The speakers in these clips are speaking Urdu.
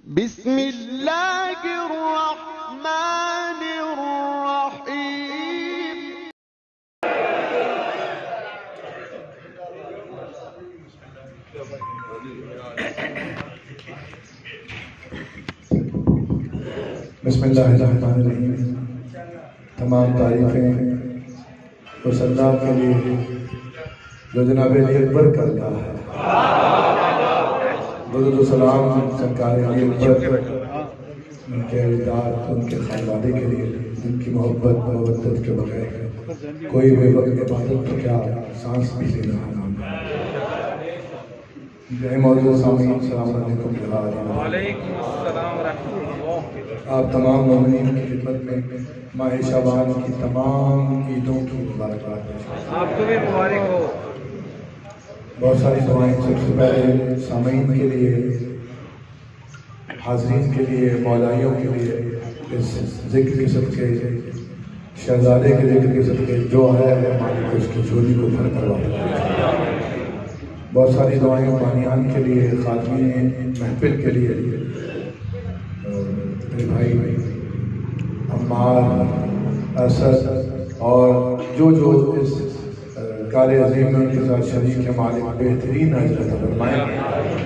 بسم اللہ الرحمن الرحیم. بسم اللہ الرحمن الرحیم. تمام تعریفیں اس اللہ کے لیے جو جناب علی اکبر کا اللہ ہے. درود و سلام سرکار علی اکبر ان کے اجداد ان کے خاندان کے لیے جن کی محبت مودت کے بغیر کوئی بے وقت عبادت تو کیا سانس بھی لینا حرام ہے. جے موجود سامعین السلام علیکم. وعلیکم السلام ورحمۃ اللہ. آپ تمام مومنین کی خدمت میں ماہ شعبان کی تمام عیدوں کی مبارکباد. آپ کو بھی مبارک ہو. بہت ساری دعائیں سب سے پہلے سامعین کے لیے، حاضرین کے لیے، مولائیوں کے لیے، اس ذکر کے صدقے، شہزادے کے ذکر کے صدقے جو ہے مالک اس کی جھولی کو بھر کر واپس بھیجے. بہت ساری دعائیں بانیان کے لیے، خاتمین محفل کے لیے، میرے بھائی عمار، اسد اور جو اس کار عظیم میں ان کے ساتھ شریک ہے. مالک بہترین اجر عطا فرمائیں.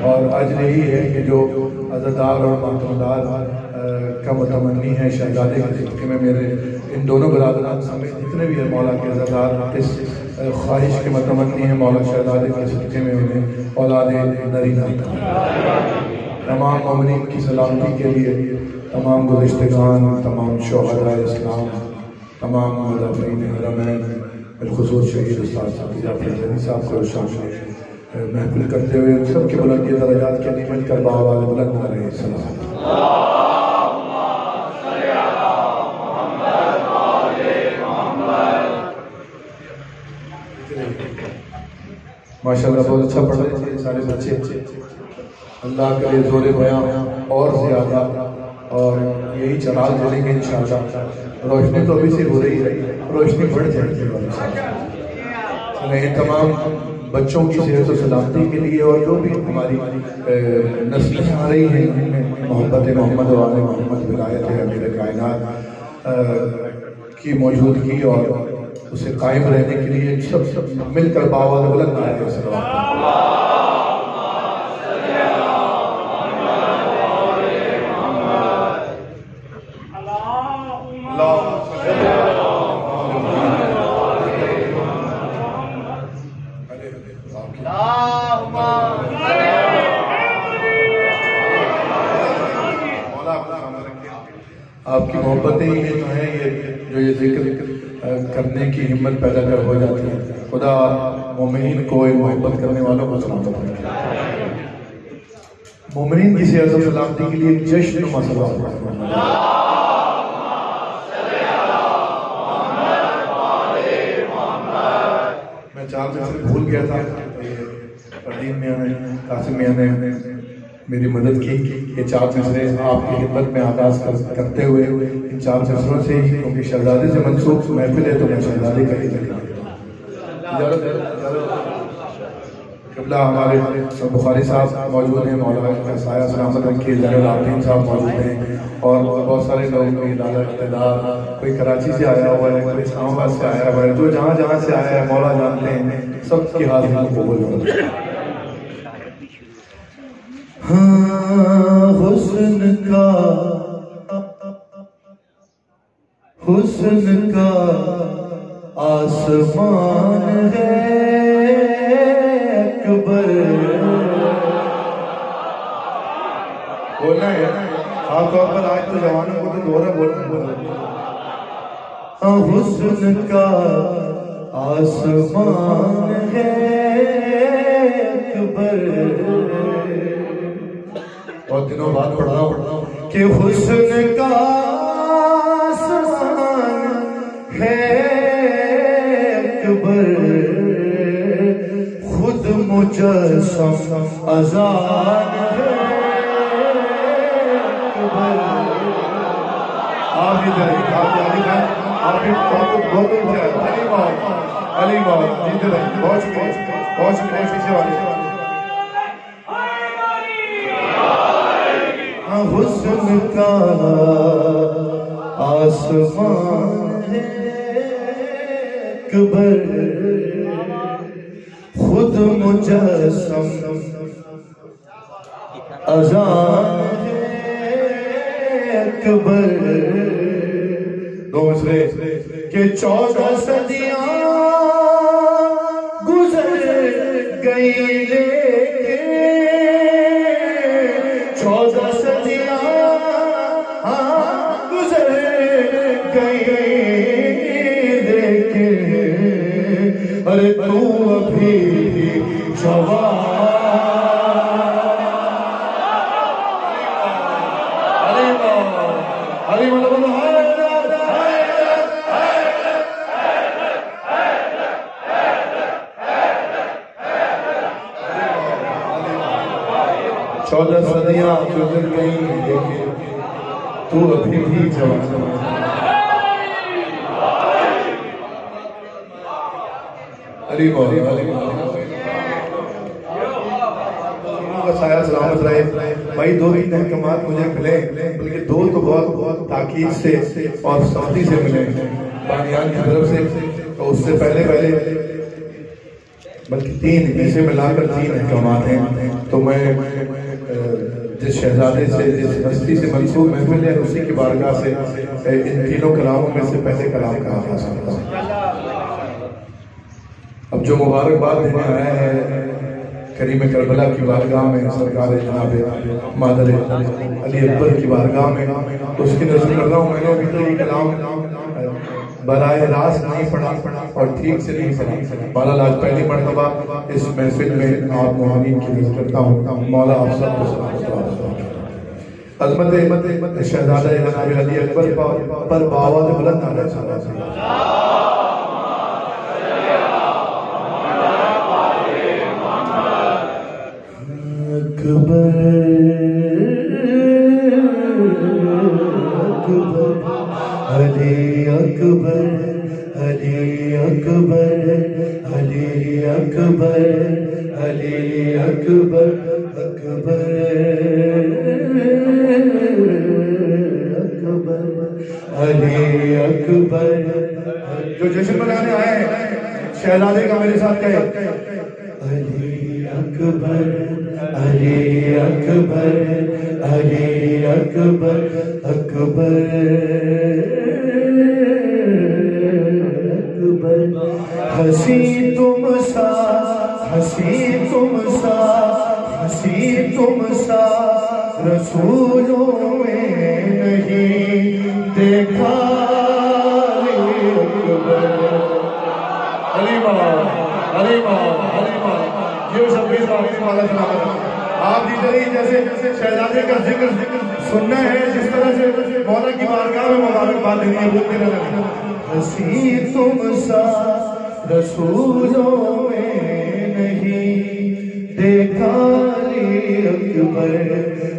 اور اجر یہی ہے کہ جو عزادار اور ماتمدار کا متمنی ہے شہزادے کے صدقے میں، میرے ان دونوں برادران سمیت جتنے بھی ہیں مولا کے عزادار اس خواہش کے متمنی ہیں مولا شہزادے کے صدقے میں انہیں اولاد نرینہ کریں. تمام مومنین کی سلامتی کے لیے تمام گزشتگان، تمام شہداء اسلام، تمام مدافعین حرمین، بالخصوص شہید استاد سعدی جعفر زینی صاحب کو شامل محفل کرتے ہوئے سب کے بلندی درجات کے لیے مل کر باوال بلند علیہ السلام. ماشاءاللہ بہت اچھا پڑھ رہے تھے سارے بچے. اللہ کے لیے زور بیان اور زیادہ اور یہی چراغ جلیں گے انشاءاللہ. روشنی تو ابھی سے ہو رہی ہے، روشنی بڑھ جائے گی. ان تمام بچوں کی صحت و سلامتی کے لیے اور جو بھی ہماری نسلیں آ رہی ہیں ان میں محبت محمد و آل محمد ولایت امیر کائنات کی موجودگی اور اسے قائم رہنے کے لیے سب مل کر باوال بلند علیہ السلام. آپ کی محبتیں ہی تو ہیں جو یہ ذکر کرنے کی ہمت پیدا کر ہو جاتی ہے. خدا مومنین کو محبت کرنے والوں کو سلامت رکھے. مومنین کی صحت و سلامتی کے لیے ایک جشن و مسئلہ میں چار سے بھول گیا تھا. پردین میاں نے، قاسم میاں نے میری مدد کی. یہ چار مصرے آپ کی خدمت میں آغاز کرتے ہوئے ان چار مصروں سے ہی، کیونکہ شہزادے سے منسوب محفل ہے تو میں شہزادے کا ہی ذکر کرتا ہوں. قبلہ ہمارے بخاری صاحب موجود ہیں، مولا کا سایہ سلامت رکھے. زین العابدین صاحب موجود ہیں اور بہت سارے لوگ، ادارہ اقتدار، کوئی کراچی سے آیا ہوا ہے، کوئی اسلام آباد سے آیا ہوا ہے، جو جہاں جہاں سے آیا ہے مولا جانتے ہیں. سب کی حاضری کو قبول کریں. حسن کا آسمان ہے اکبر. بولنا ہے خاص طور پر آج تو جوانوں کو تو دوہرا بولنا. حسن کا آسمان ہے اکبر. بہت دنوں بعد پڑھ رہا ہوں کہ حسن کا آسمان ہے اکبر، خود مجسم اذان ہے اکبر. آپ بھی ادھر آپ بھی بہت علی بابا جیتے رہے. بہت شکریہ پیچھے والے. حسن کا آسمان ہے اکبر، خود مجسم اذان ہے اکبر. دو مصرے کہ 14 صدیاں گزر گئی لیکن 14 صدیاں گزر گئی لیکن ارے تو ابھی جوان. علی مولا چودہ صدیاں گزر گئی لیکن تو ابھی بھی جوان. علی مولا سایہ سلامت رہے. بھائی دو تین احکامات مجھے ملے، بلکہ دو تو بہت تاکید سے اور سختی سے ملے بانیان کی طرف سے. تو اس سے پہلے بلکہ تین ایسے ملا کر تین احکامات ہیں. تو میں جس شہزادے سے جس ہستی سے منسوب محفل ہے اسی کی بارگاہ سے ان تینوں کلاموں میں سے پہلے کلام کا آغاز کرتا ہوں. اب جو مبارکباد دینے آیا ہے کریم کربلا کی بارگاہ میں، سرکار جناب مادر علی اکبر کی بارگاہ میں، اس کی نظر کر رہا ہوں. میں نے ابھی تک یہ کلام براہ راست نہیں پڑھا اور ٹھیک سے نہیں پڑھا. بہرحال آج پہلی مرتبہ اس محفل میں آپ معامین کی نظر کرتا ہوں. مولا آپ سب کو عظمت شہزادہ جناب علی اکبر پر بآواز بلند آنا چاہتا ہوں. اکبر اکبر علی اکبر علی اکبر علی اکبر علی اکبر اکبر اکبر علی اکبر. جو جشن منانے آئے ہیں شہزادے کا میرے ساتھ کہے علی اکبر علی اکبر علی اکبر اکبر اکبر. ہنسی تم سا ہنسی تم سا ہنسی تم سا رسولوں میں نہیں دیکھا. علی مولا علی مولا علی مولا. یہ شبیر والا سلامت. آپ جیسے شہزادے کا ذکر سننا ہے جس طرح سے مولا کی بارگاہ میں مبارکباد دینی ہے بولتے رہنا. ہنسی تم سا رسولوں میں نہیں دیکھا علی اکبر.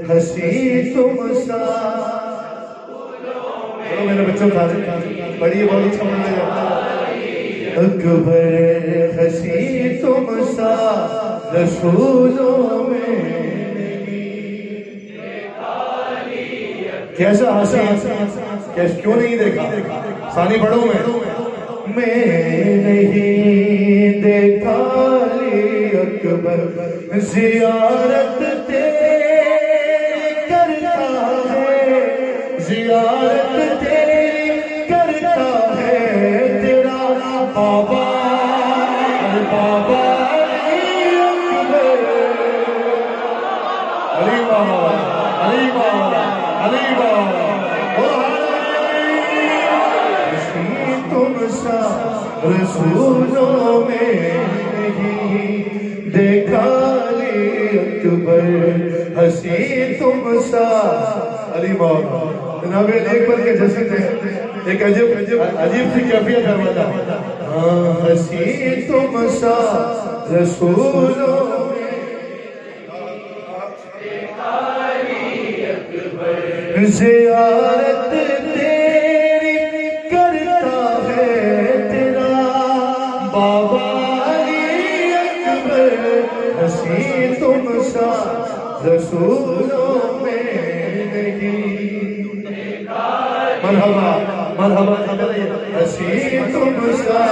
ہنسی تم سا میرے بچوں کا پڑھیے بہت اچھا پڑھنا جاتا اکبر. ہنسی تم سا رسولوں میں کیسا ہنسی کیوں نہیں دیکھا؟ ثانی پڑھوں میں نہیں دیکھا علی اکبر. زیارت تیری کرتا ہے زیارت تیری کرتا ہے تیرا بابا بابا علی اکبر. علی مولا علی مولا علی مولا. ہنسی تم سا رسولوں میں نہیں دیکھا علی اکبر. ہنسی تم سا علی مولا. جناب علی اکبر کے جسد ہے ایک عجیب سی کیفیت ہے والا. ہنسی تم سا رسولوں میں زیارت تیری کرتا ہے تیرا بابا علی اکبر. ہنسی تم سا رسولوں میں مرحبا مرحبا ہنسی تم سا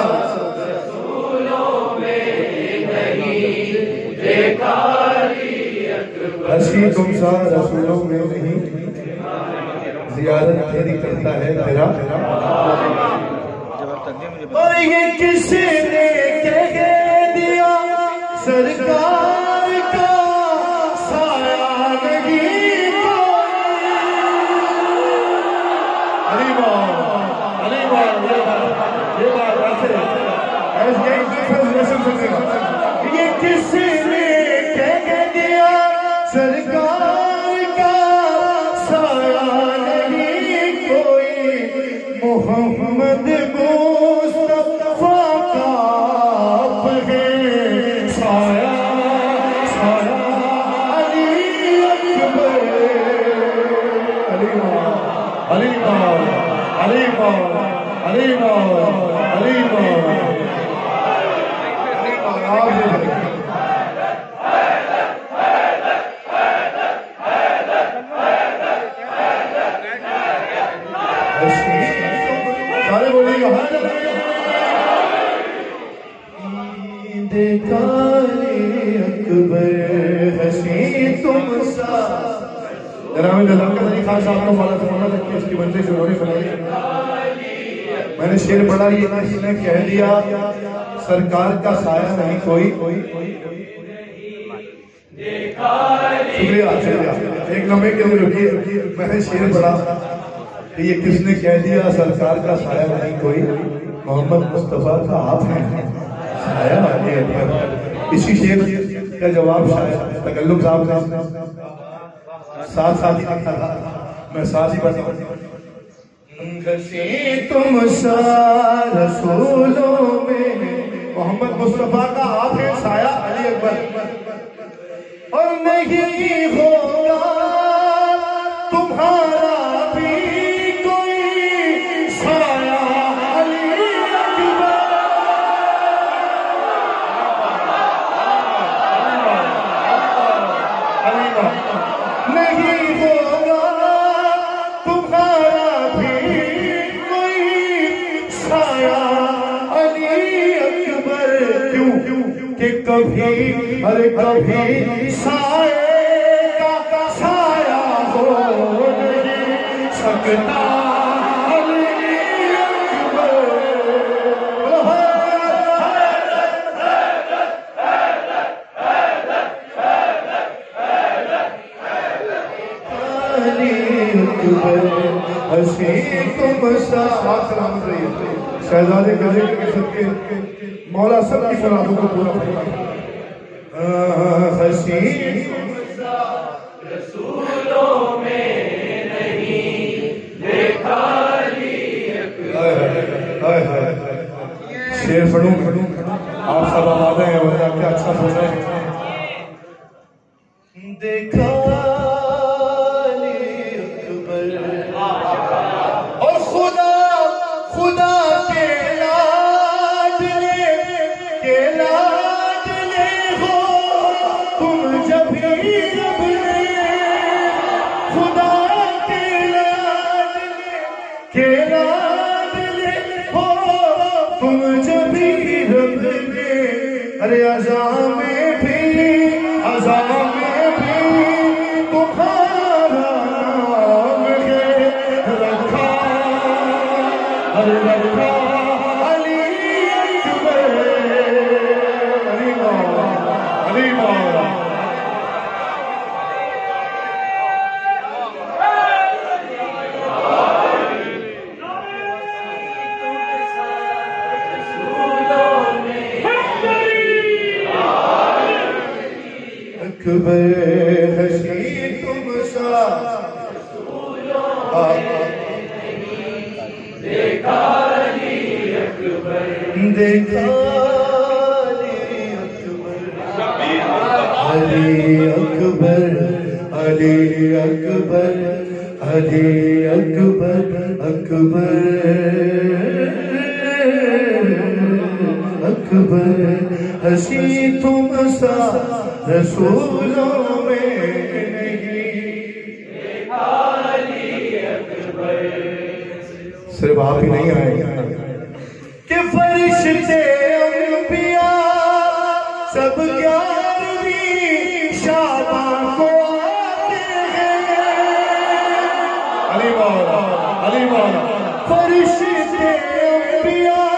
ہنسی تم سا رسولوں میں نہیں زیارت تیری کرتا ہے تیرا اور یہ کس نے کہہ دیا سرکار کا سایہ نہیں کوئی علی بات یہ بات یہ کس نے کہہ دیا سرکار کا سایہ نہیں کوئی محمد مصطفیٰ کا آپ ہے سایہ سایہ علی اکبر علی بابا علی بابا علی بابا علی بابا علی بابا سارے بولیں گے اکبر حسین تم سا جناب جلال علی خان صاحب کو مولا سمانا تک کی اس کی بندش انہوں نے سنائی میں نے شعر پڑھا یہ اس نے کہہ دیا سرکار کا سایہ نہیں کوئی شکریہ ایک لمحے کے لیے رکیے میں نے شعر پڑھا کہ یہ کس نے کہہ دیا سرکار کا سایہ نہیں کوئی محمد مصطفیٰ کا آپ ہیں سایہ علی اکبر اسی شعر کا جواب شاید تکلم صاحب کا ساتھ ساتھ ہی تھا میں ساتھ ہی بتا ہنسی تم سا رسولوں میں محمد مصطفیٰ کا آپ ہے سایہ علی اکبر اور نہیں ہوگا تمہارا بھی کوئی سایہ علی اکبر نہیں ہوگا تمہارا بھی کوئی سایہ علی اکبر کیوں کہ کبھی ہر کبھی سایہ کا سایہ ہو نہیں سکتا علی اکبر حسین تم سا سلامت رہیے شہزادے گلے کے صدقے مولا سب کی مرادوں کو پورا فرمائے حسین تم سا رسولوں میں نہیں دیکھا علی اکبر شعر پڑھوں آپ سب آمادہ ہیں ورنہ کیا اچھا سوچ رہے ہیں دیکھا ارے عزام میں بھی تمہارا نام ہے رکھا رکھا علی اکبر علی مولا علی مولا اکبر حسین تم سا دیکھا علی اکبر دیکھا علی اکبر علی اکبر علی اکبر اکبر اکبر حسین تم سا رسولوں میں نہیں دیکھا علی اکبر صرف آپ ہی نہیں آئے کہ فرشتے انبیاء سب 11ویں شعبان کو آتے ہیں. علی مولا فرشتے انبیاء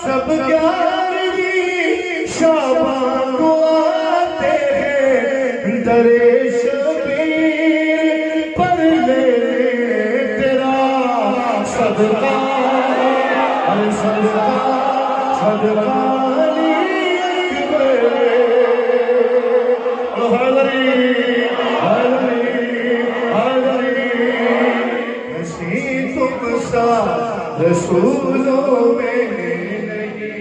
سب 11ویں شعبان کو آتے ہیں. درے شبیر پر لے تیرا صدقہ صدقہ صدقہ علی اکبر. حضری حسین تم سا رسولوں میں نہیں.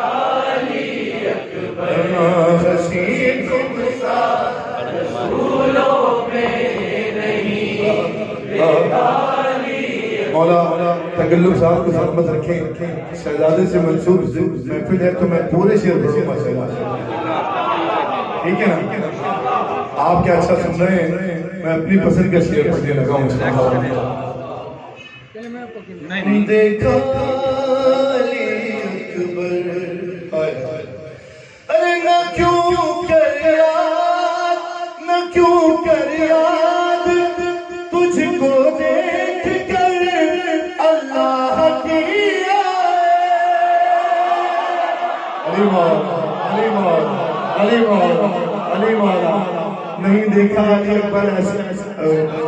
علی اکبر حسین تم سا رسولوں میں نہیں. مولا تکلف صاحب کو سلامت رکھیں. شہزادے سے منسوب محفل ہے تو میں پورے شعر پڑھوں گا شہزادے. ٹھیک ہے نا؟ آپ کیا اچھا سن رہے ہیں، میں اپنی پسند کا شعر پڑھنے لگا ہوں. دیکھا علی اکبر ارے نہ کیوں کر یاد، نہ کیوں کر یاد تجھ کو دیکھ کر اللہ کی علی مولا نہیں دیکھا علی اکبر ایسا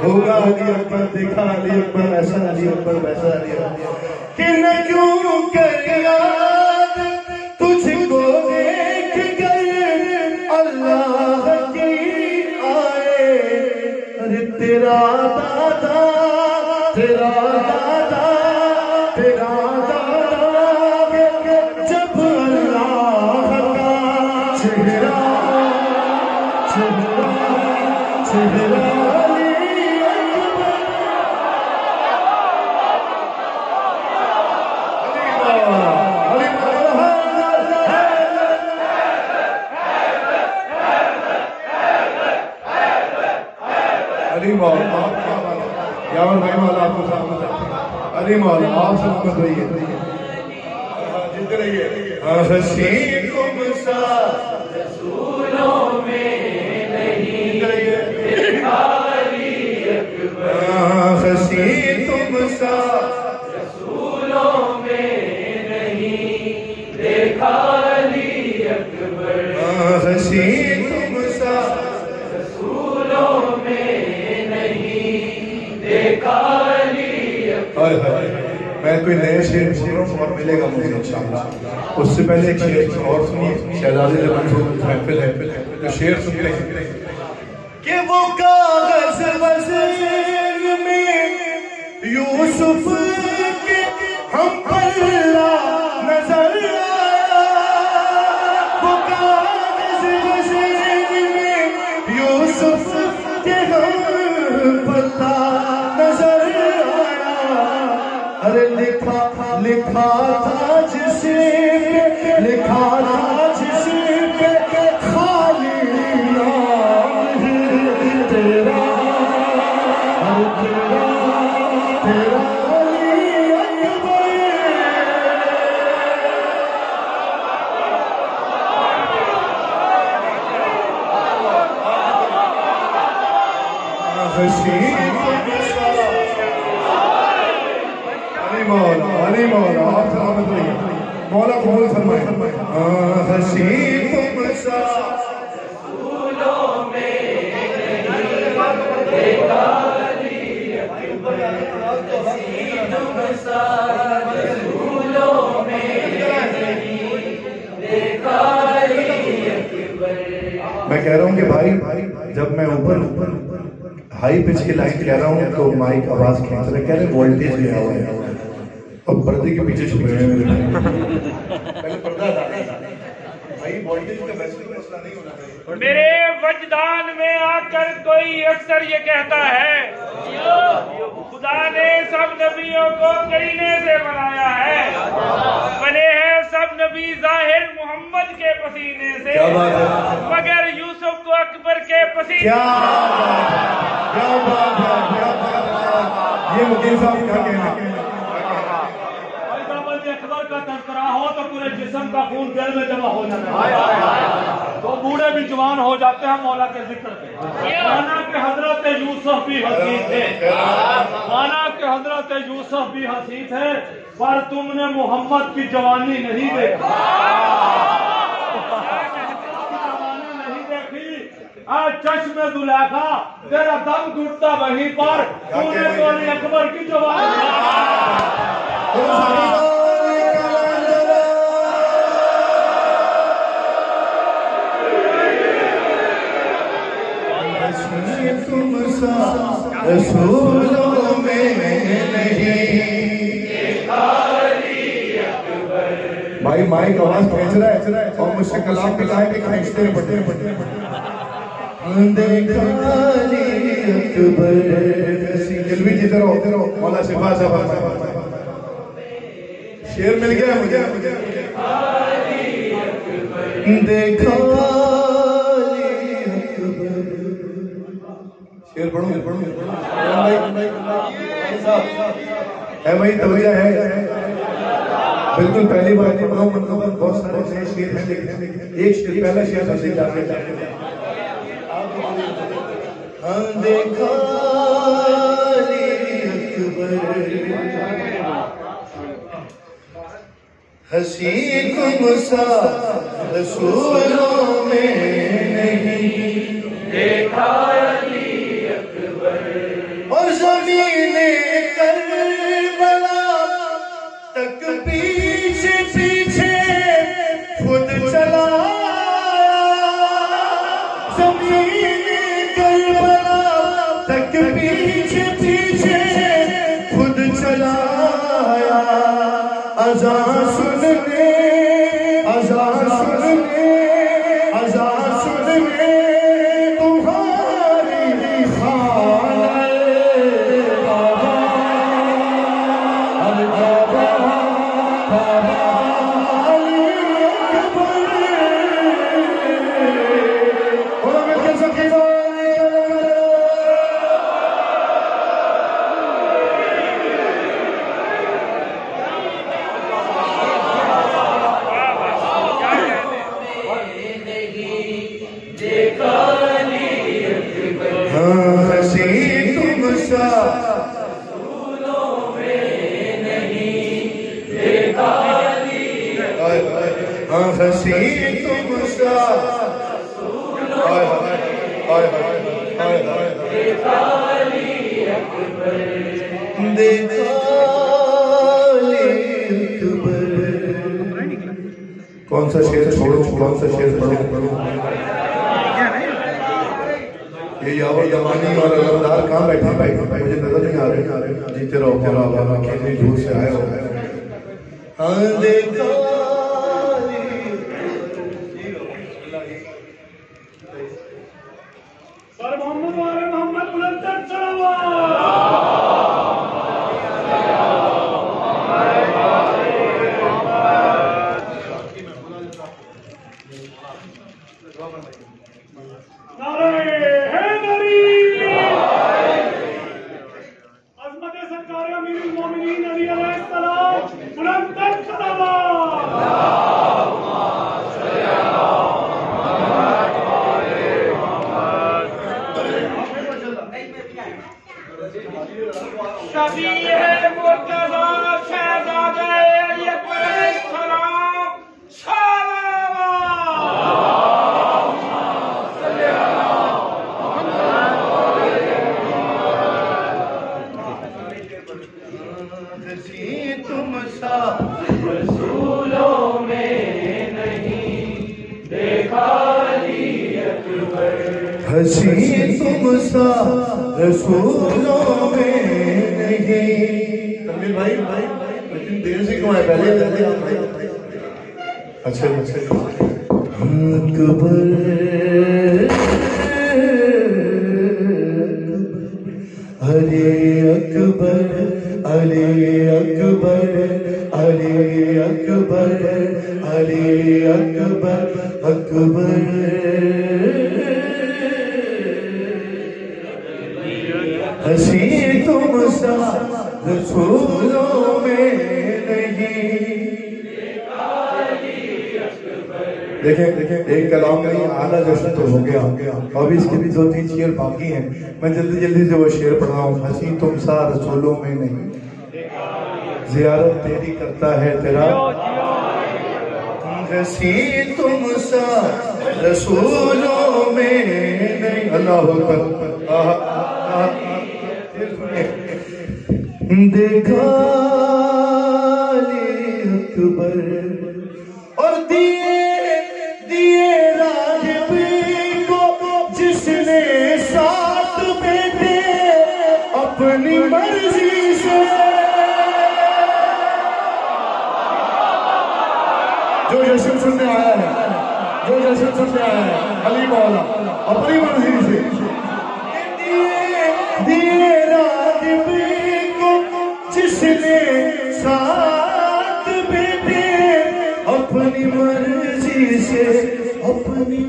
ہوگا، علی اکبر دیکھا علی اکبر ایسا، علی اکبر ویسا. علی اکبر کہ نہ کیوں کر یاد تجھ کو دیکھ کر اللہ کی آئے. ارے تیرا دادا تیرا دادا تیرا دادا جب اللہ کا چہرہ چہرہ چہرہ علی اکبر. علی مولا یاور بھائی مولا آپ کو سلامت رکھیں. علی مولا آپ سلامت رہیے. جیتے رہیے. حسین تم سا رسولوں میں نہیں. علی اکبر حسین تم سا رسولوں میں نہیں. دیکھا علی اکبر حسین تم سا رسولوں میں نہیں. دیکھا علی اکبر. میں کوئی نئے شعر بول رہا ہوں اور ملے گا مجھے انشاءاللہ. اس سے پہلے ایک شعر اور سنیے. شہزادے سے منسوب محفل ہے تو شعر سنتے ہیں کہ وہ کاغذ وزن میں یوسف کے ہم پر نظر آیا. وہ کاغذ وزن میں یوسف کے ہم پر نظر آیا. ارے لکھا تھا جس پہ لکھا تھا جس پہ خالی نام تیرا تیرا تیرا علی اکبر. علی مولا آپ سلامت رہیے. مولا قبول فرمائے. حسین تم سا رسولوں میں نہیں. دیکھا علی اکبر حسین تم سا رسولوں میں نہیں. دیکھا علی اکبر. میں کہہ رہا ہوں کہ بھائی جب میں اوپر ہائی پچ کی لائن کہہ رہا ہوں تو مائک آواز کھینچ رہے. کہہ رہے وولٹیج گیا ہوا ہے اور پردے کے پیچھے چھپے ہوئے ہیں. پہلے پردہ بھائی وولٹیج کا ویسے مسئلہ نہیں ہونا چاہیے. میرے وجدان میں آ کر کوئی اکثر یہ کہتا ہے خدا نے سب نبیوں کو کرینے سے بنایا ہے. بنے ہیں سب نبی ظاہر محمد کے پسینے سے مگر یوسف کو اکبر کے پسینے. کیا بات ہے. یہ وکیل صاحب کا کہنا ہے. ہو تو پورے جسم کا خون دل میں جمع ہو جاتا ہے، تو بوڑھے بھی جوان ہو جاتے ہیں مولا کے ذکر پہ۔ مانا کہ حضرت یوسف بھی حسین تھے، مانا کہ حضرت یوسف بھی حسین تھے، پر تم نے محمد کی جوانی نہیں دیکھی، آج چشم زلیخا تیرا دم گھٹتا وہیں پر، تو نے تو علی اکبر کی جوانی تم سا رسولوں میں نہیں۔ بھائی مائک آواز کھینچ رہا ہے اور مجھ سے کلام پہ کہ کھینچتے ہیں بڑھتے دیکھا علی اکبر۔ دلوی جی ادھر ہو، مولا شفا صاحب شیر مل گیا مجھے۔ دیکھا شیر پڑھوں ہے بھائی، توجہ ہے بالکل۔ پہلی بار نہیں پڑھوں، بہت سارے نئے شیر ہیں، ایک شیر پہلا شیر سے جا کے دیکھا علی اکبر حسین تم سا رسولوں میں نہیں، دیکھا علی اکبر اور زمین کربلا تک پیچھے پیچھے خود چلا، زمین کربلا تک پیچھے پیچھے خود چلایا، اذان سننے اذان سننے اذان سننے تمہاری خانہ کعبہ علی اکبر۔ اور میں کہہ سکتی ہوں حسین تم سا رسولوں میں نہیں، دیکھا علی اکبر۔ حسین تم سا رسولوں میں دیکھا علی اکبر، دیکھا علی اکبر۔ کون سا شعر چھوڑو، کون سا شعر پڑھو؟ یہ یاور یمانی اور علمدار کہاں بیٹھا بھائی، مجھے نظر نہیں آ رہے، جیتے رہو پھر آبادہ کھیلنے دور سے آئے ہو۔ دیکھا پر محمد والے محمد بلند تر صلوات۔ نعرہ حیدری، عظمت سرکار امیر المومنین علی علیہ السلام بلند تر صلوات۔ شفیع مرتضی شہزادہ علی اکبر علیہ السلام حسین تم سا رسولوں میں نہیں، دیکھا علی اکبر۔ حسین تم سا رسولوں میں نہیں۔ تنویر بھائی لیکن دیر سے کیوں آئے؟ پہلے اچھا اکبر علی اکبر علی اکبر علی اکبر علی اکبر اکبر۔ حسین تم سا رسولوں میں نہیں، دیکھیں ایک کلام نہیں اعلیٰ جشن تو ہو گیا، ابھی اس کے بھی 2-3 شعر باقی ہیں، میں جلدی سے وہ شعر پڑھ رہا ہوں۔ ہنسی تم سا رسولوں میں نہیں، زیارت تیری کرتا ہے تیرا، ہنسی تم سا رسولوں میں نہیں، اللہ اکبر۔ دیکھا اکبر اور دیے راغب کو جس نے ساتھ بیٹے اپنی مرضی سے، جو جشن سننے آیا ہے علی مولا اپنی مرضی سے، دیے راغب کو جس نے ساتھ بیٹے اپنی مرضی سے، اپنی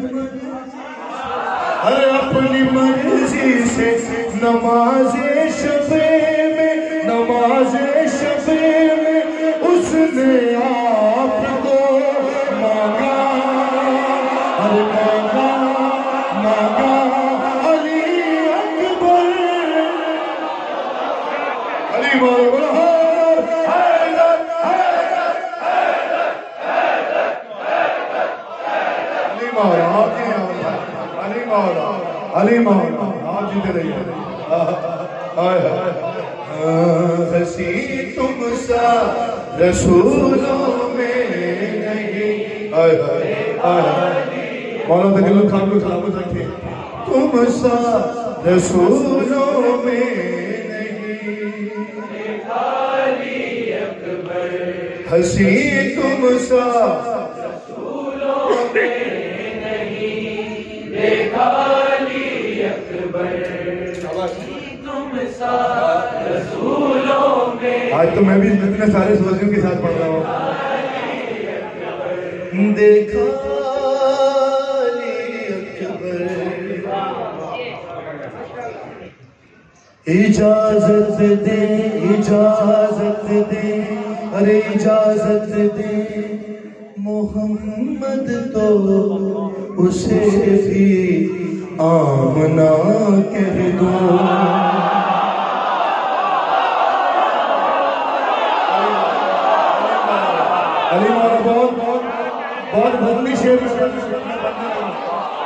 مرضی سے، نماز شب میں اس نے آپ کو مانگا، مانگا علی اکبر، علی مولا علی مولا آپ جیتے رہیے۔ ہنسی تم سا رسولوں میں نہیں، مولا تقلب خان کو سلامت رکھے، تم سا رسولوں میں نہیں، ہنسی تم سا رسولوں میں نہیں، دیکھا علی اکبر، تم سا رسولوں میں۔ آج تو میں بھی اتنے سارے سوزیوں کے ساتھ پڑھ رہا ہوں۔ دیکھا علی اکبر، اجازت دے ارے اجازت دے، محمد تو اسے بھی آمنا کہہ دو، علی مولا بہت بھلی شعر،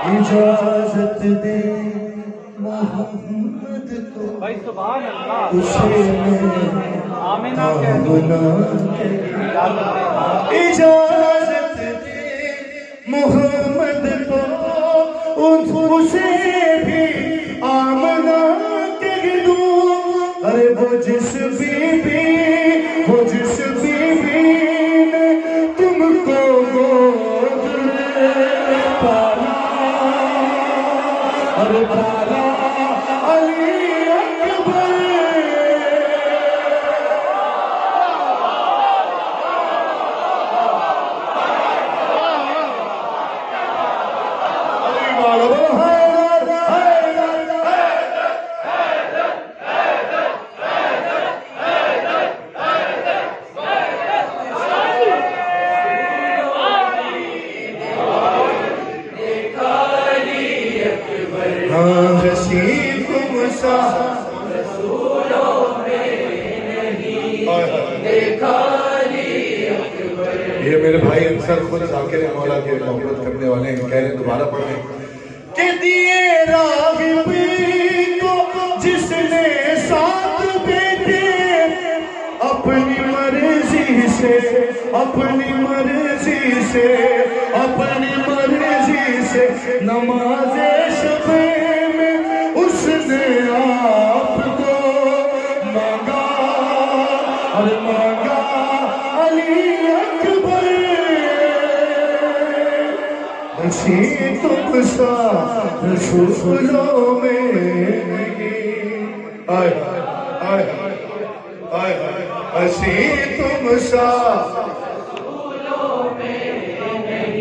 اجازت دے محمد تو اسے میں آمنا کہہ دو، اجازت دے محمد کو اسے بھی آمنا کہہ دو، ارے وہ جس بی نے تم کو گود میں پالا، ارے پالا علی اکبر، یہ میرے بھائی اکثر خود ذاکر مولا کے محبت کرنے والے ہیں، کہہ رہے دوبارہ پڑھ رہے ہیں کہ دیے راغب کو جس نے ساتھ بیٹے اپنی مرضی سے، اپنی مرضی سے، نماز شب میں اس نے آپ کو مانگا، اور مانگا علی اکبر، ہنسی تم سا رسولوں میں نہیں، ہنسی تم سا رسولوں میں نہیں،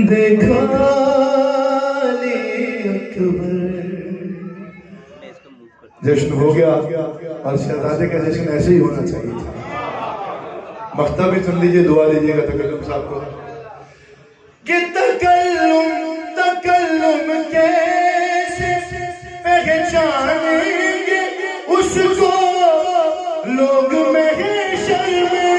دیکھا علی اکبر۔ جشن ہو گیا اور شہزادے کا جشن ایسے ہی ہونا چاہیے تھا، مختہ بھی سن لیجئے، دعا لیجئے گا تکلم صاحب کو کہ تکلم کیسے پہچانیں گے اس کو لوگ محشر میں.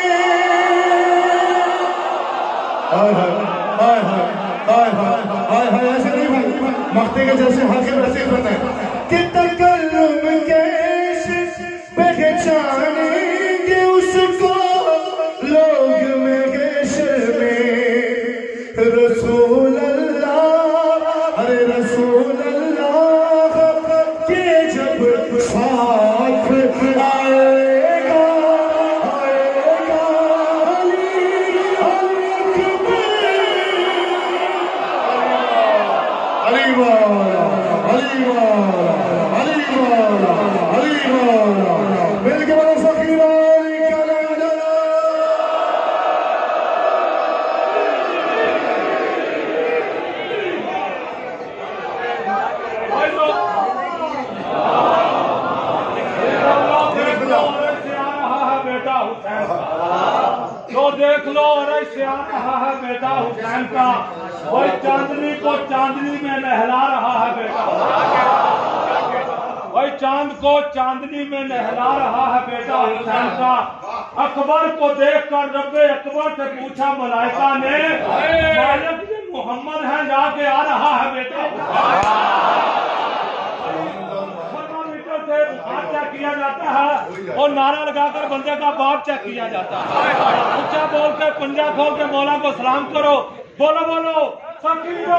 ایسے نہیں بھائی، مختے کے جیسے حاکم رسید بننا ہے کہ تکلم کیسے پہچانیں گے اس کو لوگ محشر میں. رسول اللہ، ارے رسول اللہ کے جب ساتھ آئے گا علی والا، علی والا، علی والا، علی والا، مل کے بڑا فقیر علی دیکھ لو، اور ایسے آ رہا ہے بیٹا حسین کا، وہی چاندنی کو چاندنی میں لہلا رہا ہے بیٹا، وہی چاند کو چاندنی میں لہلا رہا ہے بیٹا حسین کا. اکبر کو دیکھ کر رب اکبر سے پوچھا ملائکہ نے، مالک یہ محمد ہے جا کے آ رہا ہے بیٹا. چیک کیا جاتا ہے اور نعرہ لگا کر بندے کا باپ چیک کیا جاتا ہے. اونچا بول کے پنجا کھول کے مولا کو سلام کرو. بولو بولو فقیر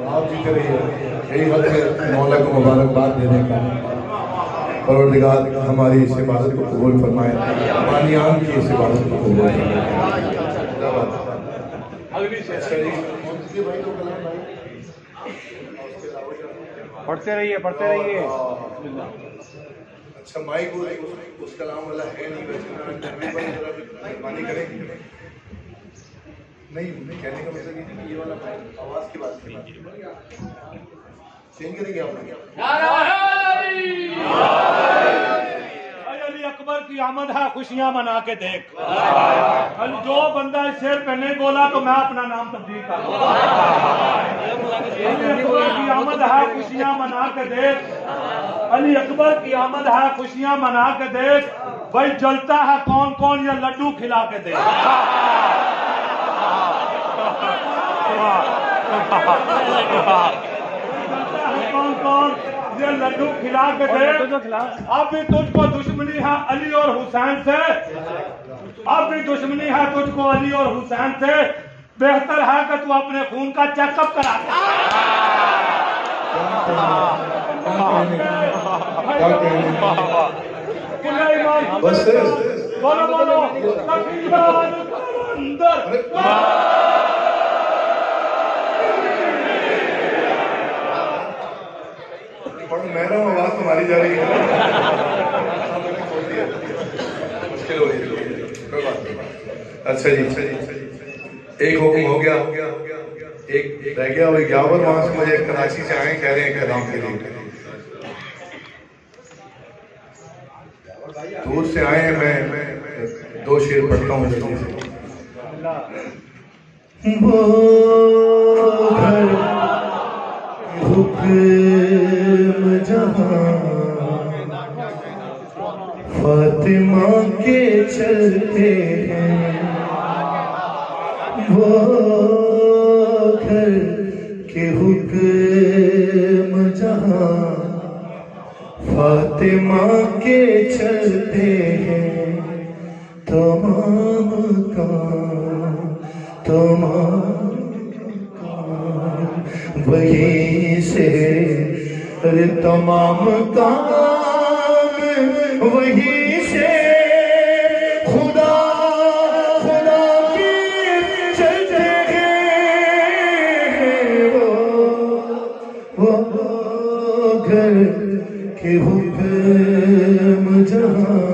آپ جیتے رہیے. یہی حد ہے مولا کو مبارکباد دینے کا. پروردگار ہماری اس عبادت کو قبول فرمائے، بانیان کی اس عبادت کو قبول فرمائے. پڑھتے رہیے پڑھتے رہیے. اچھا مائک اس کلام والا ہے نہیں، ویسے مہربانی کریں. نہیں کہنے کا مطلب یہ والا آواز کی بات چینج کریں گے آپ نے. علی اکبر کی آمد ہے، خوشیاں منا کے دیکھ. جو بندہ اس شعر پہ نہیں بولا تو میں اپنا نام تبدیل کر دوں. علی اکبر کی آمد ہے، خوشیاں منا کے دیکھ. علی اکبر کی آمد ہے، خوشیاں منا کے دیکھ. بھائی جلتا ہے کون کون، یہ لڈو کھلا کے دیکھ. کون کون یہ لڈو کھلا کے دے. اب بھی تجھ کو دشمنی ہے علی اور حسین سے، اب بھی دشمنی ہے تجھ کو علی اور حسین سے. بہتر ہے کہ تو اپنے خون کا چیک اپ کرا. بولو بولو اندر. میرا آواز تمہاری جا رہی ہے. مشکل ہو رہی ہے. اچھا جی ایک حکم ہو گیا، ایک رہ گیا. وہ 51 وہاں سے مجھے کراچی سے آئے، کہہ رہے ہیں کہ رام کے لیے دور سے آئے ہیں. میں 2 شعر پڑھتا ہوں جلدی سے. وہ حکم جہاں فاطمہ کے چلتے ہیں، وہ گھر کے حکم جہاں فاطمہ کے چلتے ہیں. تمام وہیں سے، تمام کام وہیں سے خدا کی چلتے ہیں. وہ گھر کے حکم جہاں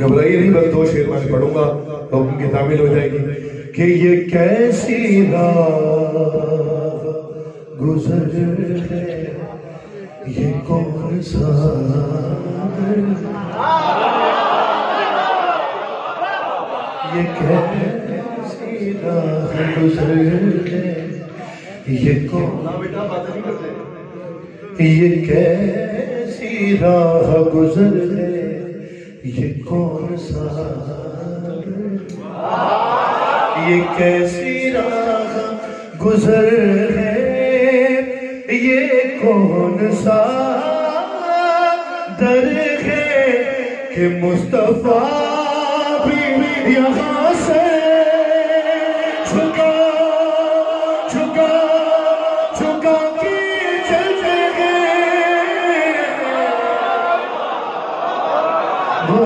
گھبرائیے نہیں، بس 2 شعر میں پڑھوں گا تو ان کی تعمیل ہو جائے گی کہ یہ کیسی راہ گزر ہے، یہ کون سا یہ کیسی راہ گزر ہے، یہ کیسی راہ گزر ہے، یہ کون سا یہ کیسی راہ گزر ہے، یہ کون سا در ہے کہ مصطفیٰ بھی یہاں سے جھکا کے چلتے گئے، وہ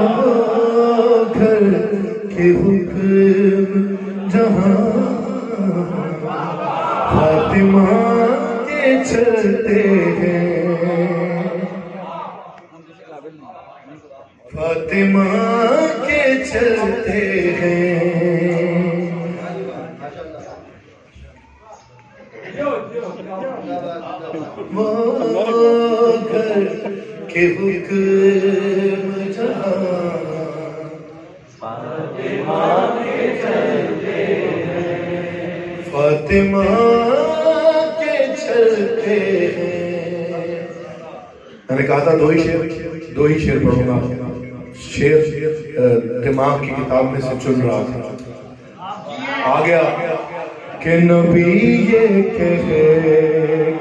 گھر کے حکم جہاں فاطمہ کے چلتے ہیں، فاطمہ کے چلتے ہیں، وہ گھر کے حکم جہاں فاطمہ کے چلتے ہیں۔ میں نے کہا تھا 2 ہی شعر پڑھوں گا، شعر دماغ کی کتاب میں سے چن رہا تھا، آ گیا کہ نبی یہ کہے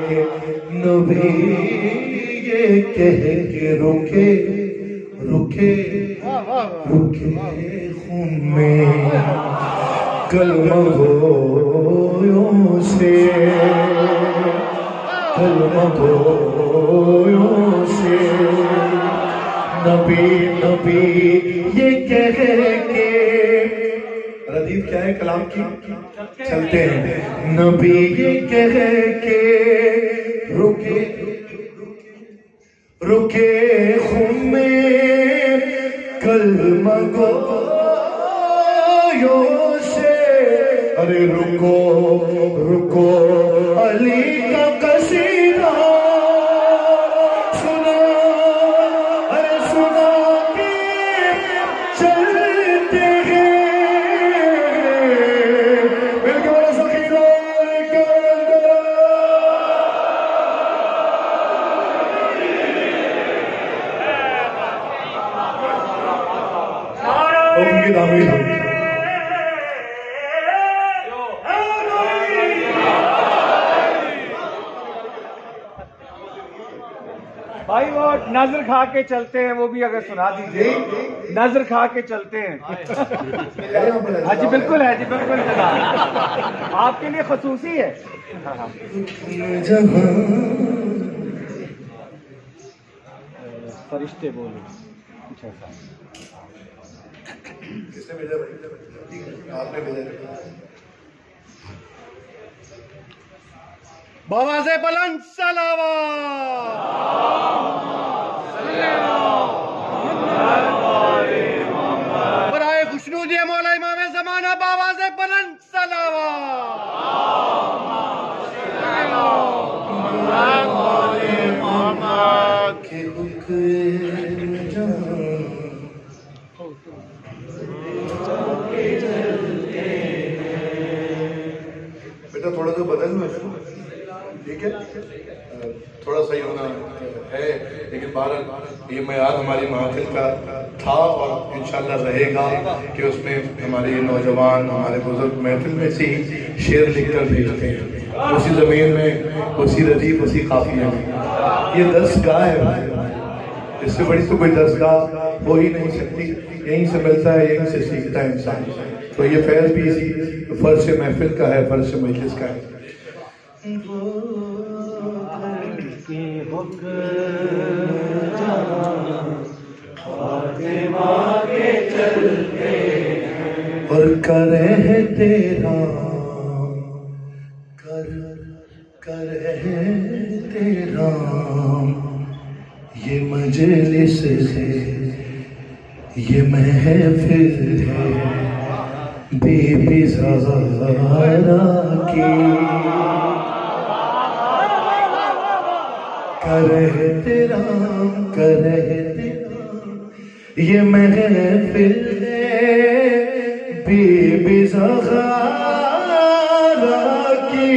کہ نبی یہ کہے کہ رکے خون میں کلمہ گویوں سے، کلمہ گویوں سے، نبی یہ کہے کہ ردیف کیا ہے کلام کی، چلتے ہیں، نبی یہ کہے کہ رکے خون میں کلمہ گویوں سے، ارے رکو علی کا قصیدہ سنا، ارے سنا کے چلتے ہیں، مل کے بڑا سخیرہ ان کی تعمیر ہوئی۔ بھائی وہ نظر کھا کے چلتے ہیں، وہ بھی اگر سنا دیجیے، نظر کھا کے چلتے ہیں۔ ہاں جی بالکل ہے، جی بالکل جناب، آپ کے لیے خصوصی ہے۔ فرشتے بولے کچھ ایسا کس نے بھیجا بھائی؟ آپ نے بھیجا۔ بآواز بلند صلوات، برائے خوشنودی مولا امام زمانہ بآواز بلند صلوات، کے حکم جہاں بیٹا تھوڑا سا بدل میں ٹھیک ہے، تھوڑا سا ہی ہونا ہے، لیکن بہرحال یہ معیار ہماری محفل کا تھا اور انشاءاللہ رہے گا کہ اس میں ہمارے نوجوان، ہمارے بزرگ محفل میں سے ہی شعر لکھ کر بھیجتے ہیں، اسی زمین میں اسی ردیف اسی قافیے میں۔ یہ دستگاہ ہے بھائی، اس سے بڑی تو کوئی دستگاہ ہو ہی نہیں سکتی، یہیں سے ملتا ہے، یہیں سے سیکھتا ہے انسان، تو یہ فیض بھی اسی فرش محفل کا ہے، فرش مجلس کا ہے۔ اور کرے تیرا کرے تیرا یہ مجلس ہے، یہ محفل ہے بی بی زہرا کی، کرے تیرا یہ محفل ہے بی بی زہرا کی،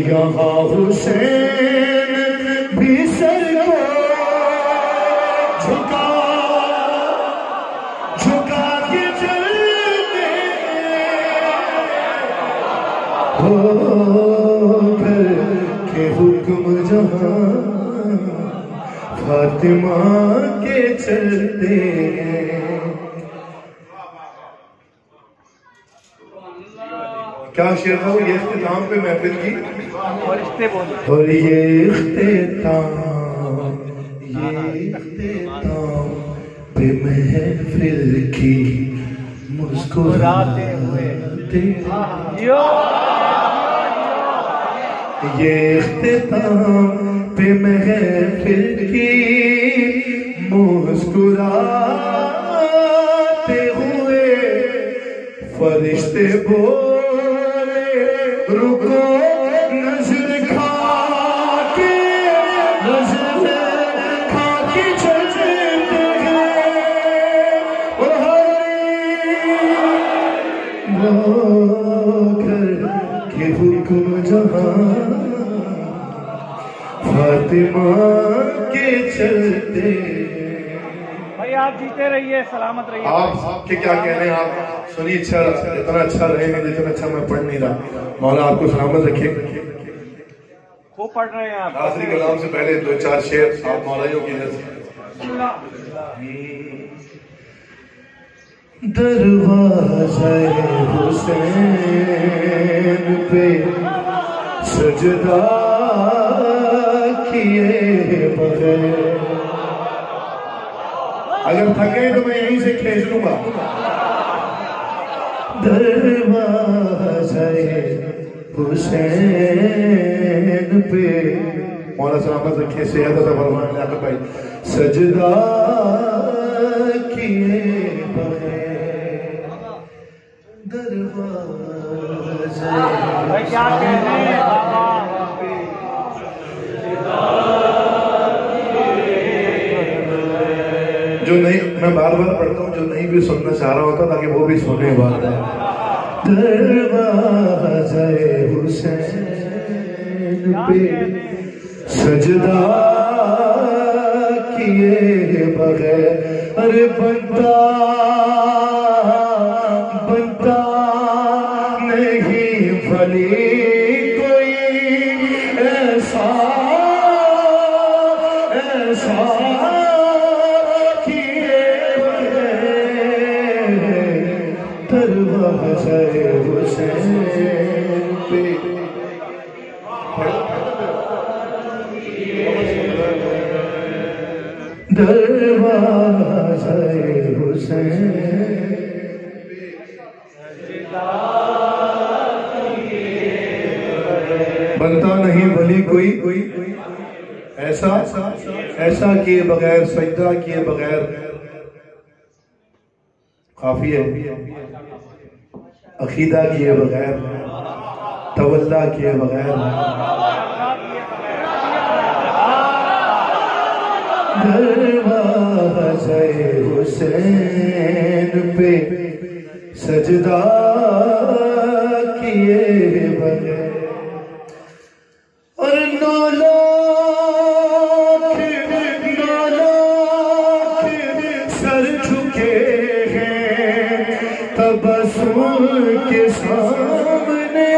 یہاں حسین بھی سر کو جھکا کے چلتے ہو گھر کے حکم جہاں فاطمہ کے چلتے ہیں۔ کیا شعر تھا وہ؟ یہ اختتام پہ محفل کی اور یہ اختتام پہ محفل کی مسکراتے ہوئے، یہ اختتام پہ محفل کی مسکراتے ہوئے، فرشتے بولے رکو نظر کھا کے چلتے ہیں، وہ گھر کے حکم جہاں فاطمہ کے چلتے۔ بھائی آپ جیتے رہیے، سلامت رہیے۔ آپ کے کیا کہنے ہیں؟ آپ سنی اچھا، اتنا اچھا رہے ہیں جتنا اچھا میں پڑھ نہیں رہا۔ مولا آپ کو سلامت رکھے۔ خوب پڑھ رہے ہیں آپ۔ آخری کلام سے پہلے دو چار شعر آپ مولائیوں کی نظر۔ دروازہ حسین پہ سجدہ کیے بغیر، اگر تھکے تو میں یہیں سے کھینچ لوں گا۔ دروازہ حسین پہ مولا سلامت رکھے، صحت عطا فرمائے لیاقت بھائی، سجدہ کیے بغیر دروازہ۔ بھائی کیا کہنے ہیں بابا؟ جو نہیں، میں بار بار پڑھتا ہوں، جو نہیں بھی سننا چاہ رہا ہوتا تاکہ وہ بھی سنے بات ہے۔ دروازہ حسین پہ سجدہ کیے بغیر، ارے بنتا نہیں بھلی کوئی ایسا کیے بغیر، دروازہ حسین پہ دروازہ حسین بنتا نہیں بھلی کوئی ایسا کیے بغیر، سجدہ کیے بغیر، کافی ہے، عقیدہ کیے بغیر، تولا کیے بغیر، دروازہ حسین پہ سجدہ کیے بغیر، اور 9 لاکھ سر جھکے ہیں تبسم کے سامنے،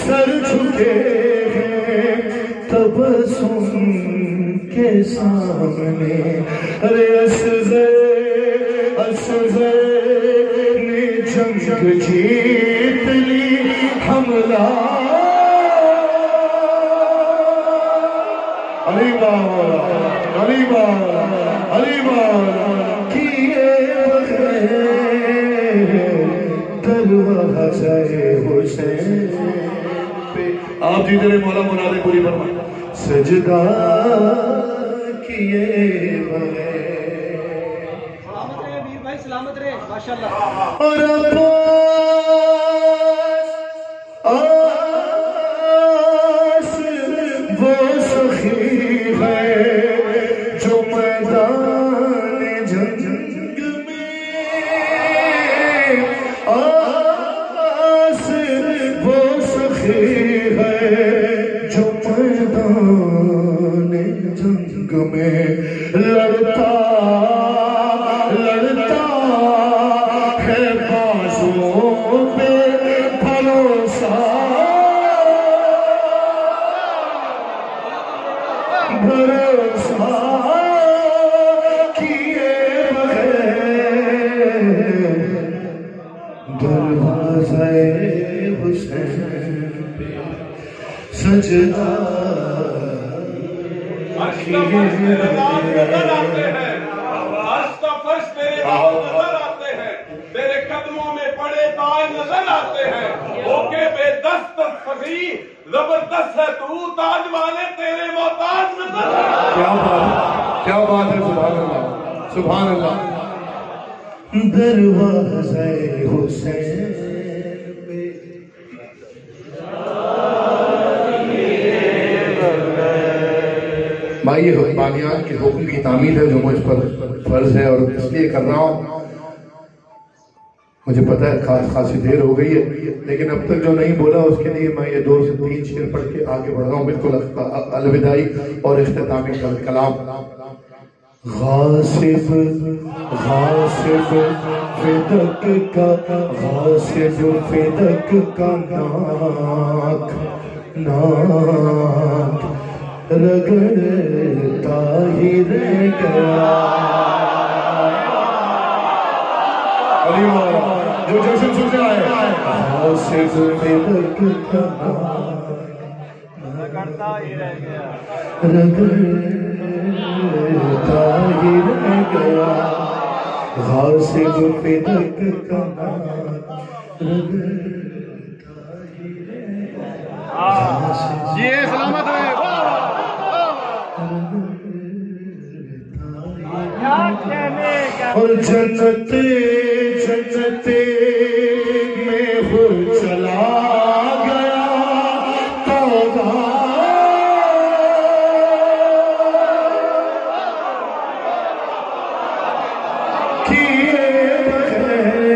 سر جھکے ہیں تبسم کے سامنے، ارے اصغر نے جنگ جیت لی، حملہ علی مولا کیے بغیر، دروازہ حسین پہ۔ آپ جیتے رہے، مولا مرادیں پوری فرمائے۔ سجدہ کیے بغیر سلامت رہے ماشاء اللہ. اور عباس وہ سخی ہے جو میدان جنگ میں عباس وہ سخی ہے جو میدان جنگ میں لڑتا ہے بازوؤں پہ بھروسہ کیے بغیر دروازہ حسین پہ سجدہ تیرے قدموں میں پڑے تاج نظر آتے ہیں. اوکے بے دست فقی زبردست ہے تو تاج والے تیرے محتاج نظر آتے ہیں. کیا بات ہے. سبحان اللہ سبحان اللہ. دروازہ حسین پہ بھائی یہ حکمانیات کے حکم کی تعمیل ہے جو مجھ پر فرض ہے اور اس لیے کر رہا ہوں. مجھے پتا ہے خاصی دیر ہو گئی ہے لیکن اب تک جو نہیں بولا اس کے لیے میں یہ 2 سے 3 شعر پڑھ کے آگے بڑھ رہا ہوں. بالکل الوداعی اور اختتامی کلام. غاصب غاصب فدق کا غاصب فدق کا ناک ناک رگڑتا ہی رہ گیا. جو جشن سنتے آئے غاصب فدق کا رگڑتا ہی رہ گیا. رگڑتا ہی رہ گیا. غاصب فدق کا یہ سلامت رہے. اور جنت جنت میں ہو چلا گیا توبہ کیے بغیر